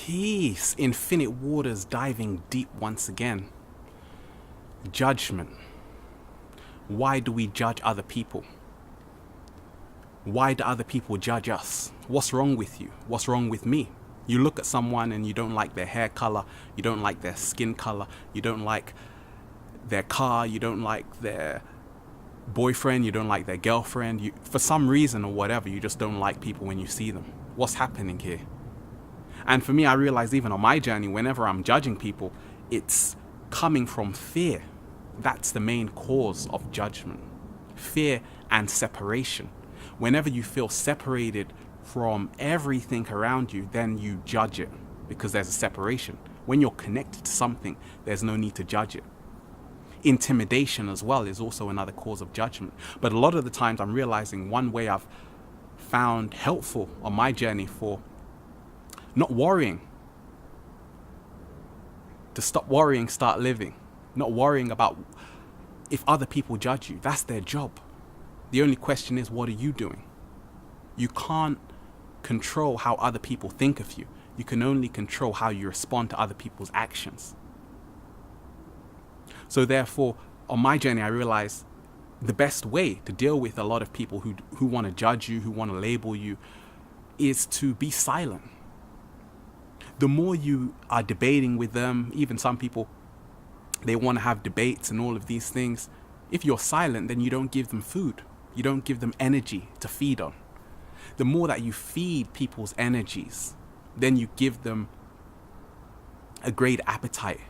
Peace, infinite waters diving deep once again. Judgment. Why do we judge other people? Why do other people judge us? What's wrong with you? What's wrong with me? You look at someone and you don't like their hair color, you don't like their skin color, you don't like their car, you don't like their boyfriend, you don't like their girlfriend. For some reason or whatever, you just don't like people when you see them. What's happening here? And for me, I realized even on my journey, whenever I'm judging people, it's coming from fear. That's the main cause of judgment. Fear and separation. Whenever you feel separated from everything around you, then you judge it because there's a separation. When you're connected to something, there's no need to judge it. Intimidation as well is also another cause of judgment. But a lot of the times I'm realizing one way I've found helpful on my journey for not worrying, to stop worrying, start living. Not worrying about if other people judge you. That's their job. The only question is, what are you doing? You can't control how other people think of you. You can only control how you respond to other people's actions. So therefore, on my journey, I realized the best way to deal with a lot of people who want to judge you, who want to label you, is to be silent. The more you are debating with them, even some people, they want to have debates and all of these things. If you're silent, then you don't give them food. You don't give them energy to feed on. The more that you feed people's energies, then you give them a great appetite.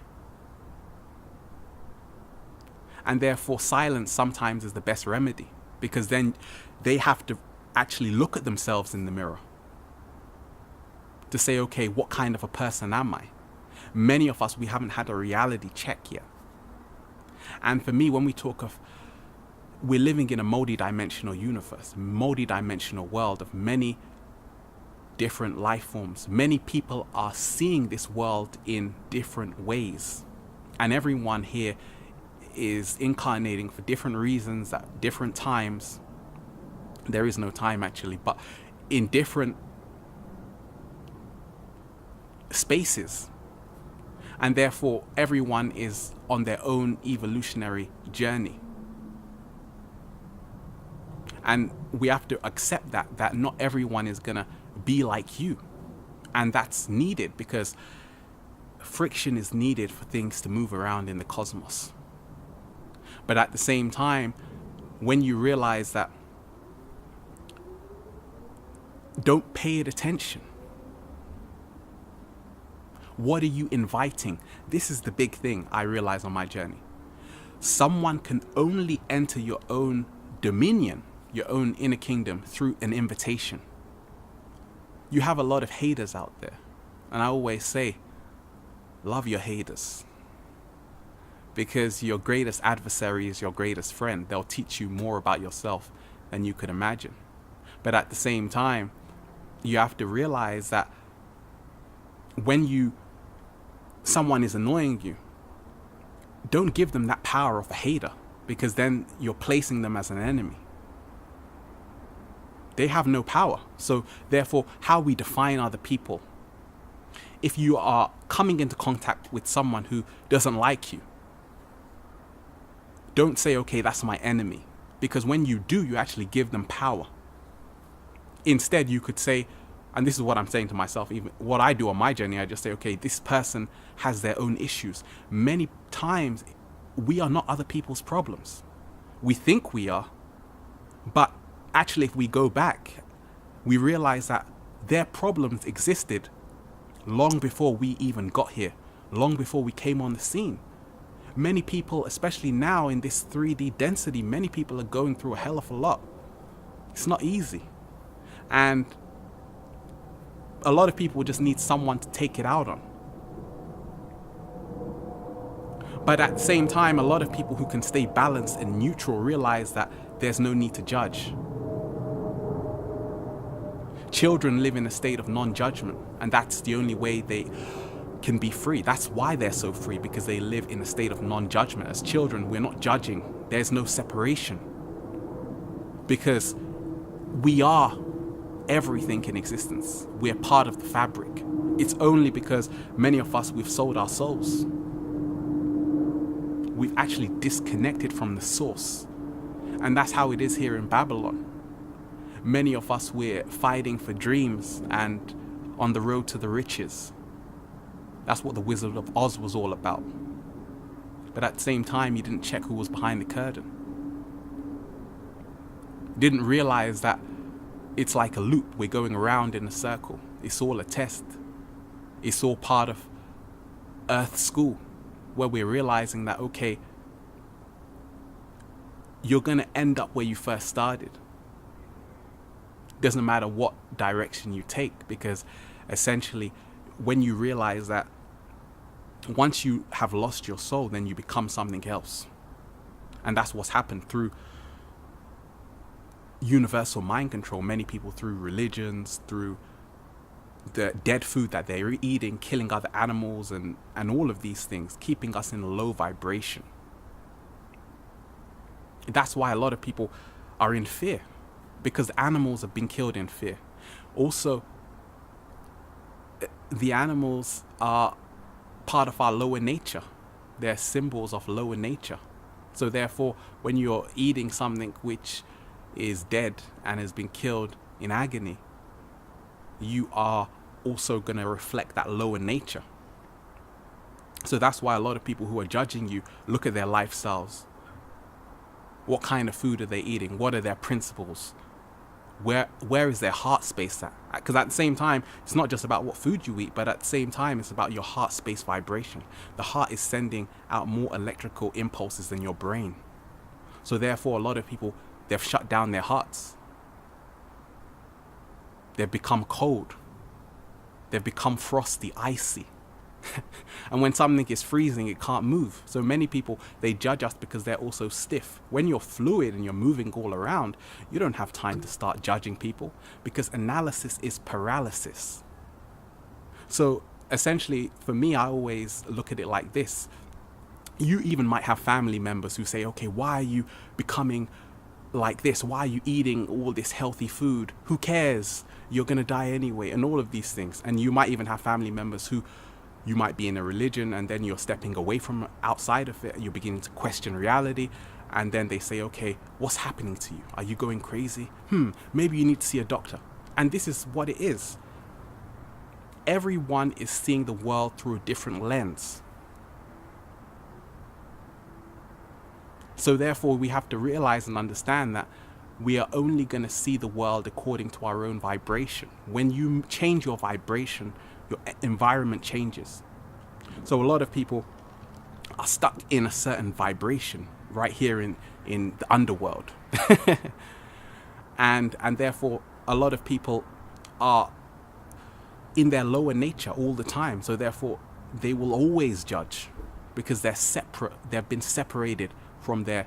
And therefore, silence sometimes is the best remedy, because then they have to actually look at themselves in the mirror to say, okay, what kind of a person am I? Many of us, we haven't had a reality check yet. And for me, when we talk of, we're living in a multi-dimensional universe, multi-dimensional world of many different life forms. Many people are seeing this world in different ways. And everyone here is incarnating for different reasons at different times. There is no time actually, but in different spaces. And therefore, everyone is on their own evolutionary journey. And we have to accept that not everyone is going to be like you. And that's needed, because friction is needed for things to move around in the cosmos. But at the same time, when you realize that, don't pay it attention. What are you inviting? This is the big thing I realized on my journey. Someone can only enter your own dominion, your own inner kingdom, through an invitation. You have a lot of haters out there. And I always say, love your haters. Because your greatest adversary is your greatest friend. They'll teach you more about yourself than you could imagine. But at the same time, you have to realize that when someone is annoying you, don't give them that power of a hater, because then you're placing them as an enemy. They have no power. So therefore, how we define other people, if you are coming into contact with someone who doesn't like you, don't say, okay, that's my enemy. Because when you do, you actually give them power. Instead, you could say, and this is what I'm saying to myself, even what I do on my journey, I just say, okay, this person has their own issues. Many times, we are not other people's problems. We think we are, but actually, if we go back, we realize that their problems existed long before we even got here, long before we came on the scene. Many people, especially now in this 3D density, many people are going through a hell of a lot. It's not easy. And a lot of people just need someone to take it out on. But at the same time, a lot of people who can stay balanced and neutral realize that there's no need to judge. Children live in a state of non-judgment, and that's the only way they can be free. That's why they're so free, because they live in a state of non-judgment. As children, we're not judging. There's no separation. Because we are everything in existence. We're part of the fabric. It's only because many of us, we've sold our souls. We've actually disconnected from the source. And that's how it is here in Babylon. Many of us, we're fighting for dreams and on the road to the riches. That's what the Wizard of Oz was all about. But at the same time, you didn't check who was behind the curtain. Didn't realize that it's like a loop. We're going around in a circle. It's all a test. It's all part of Earth School, where we're realizing that, okay, you're going to end up where you first started. Doesn't matter what direction you take, because essentially when you realize that once you have lost your soul, then you become something else. And that's what's happened through universal mind control. Many people, through religions, through the dead food that they're eating, killing other animals, and all of these things, keeping us in a low vibration. That's why a lot of people are in fear, because animals have been killed in fear. Also, the animals are part of our lower nature. They're symbols of lower nature. So therefore, when you're eating something which is dead and has been killed in agony, you are also going to reflect that lower nature. So that's why a lot of people who are judging you look at their lifestyles. What kind of food are they eating? What are their principles? Where is their heart space at? Because at the same time, it's not just about what food you eat, but at the same time, it's about your heart space vibration. The heart is sending out more electrical impulses than your brain. So therefore, a lot of people, they've shut down their hearts. They've become cold. They've become frosty, icy. And when something is freezing, it can't move. So many people, they judge us because they're also stiff. When you're fluid and you're moving all around, you don't have time to start judging people, because analysis is paralysis. So essentially, for me, I always look at it like this. You even might have family members who say, okay, why are you becoming like this? Why are you eating all this healthy food? Who cares? You're going to die anyway, and all of these things. And you might even have family members who, you might be in a religion and then you're stepping away from outside of it. You're beginning to question reality. And then they say, okay, what's happening to you? Are you going crazy? Maybe you need to see a doctor. And this is what it is. Everyone is seeing the world through a different lens. So therefore, we have to realize and understand that we are only going to see the world according to our own vibration. When you change your vibration, your environment changes. So a lot of people are stuck in a certain vibration right here in the underworld. and therefore, a lot of people are in their lower nature all the time. So therefore, they will always judge, because they're separate. They've been separated from their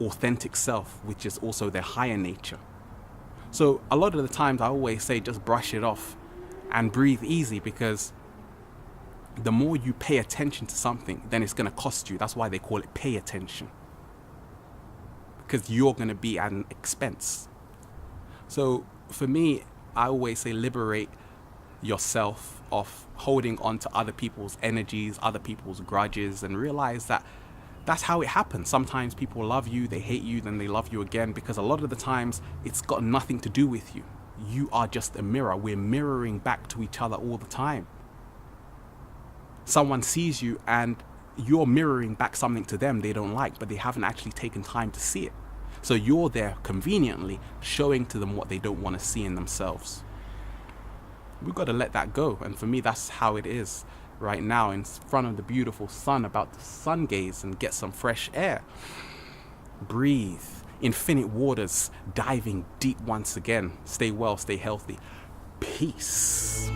authentic self, which is also their higher nature. So a lot of the times I always say, just brush it off and breathe easy, because the more you pay attention to something, then it's going to cost you. That's why they call it pay attention, because you're going to be at an expense. So for me, I always say, liberate yourself of holding on to other people's energies, other people's grudges, and realize that that's how it happens. Sometimes people love you, they hate you, then they love you again, because a lot of the times it's got nothing to do with you. You are just a mirror. We're mirroring back to each other all the time. Someone sees you and you're mirroring back something to them they don't like, but they haven't actually taken time to see it. So you're there conveniently showing to them what they don't want to see in themselves. We've got to let that go. And for me, that's how it is right now, in front of the beautiful sun, about to sun gaze and get some fresh air. Breathe. Infinite waters, diving deep once again. Stay well, stay healthy. Peace.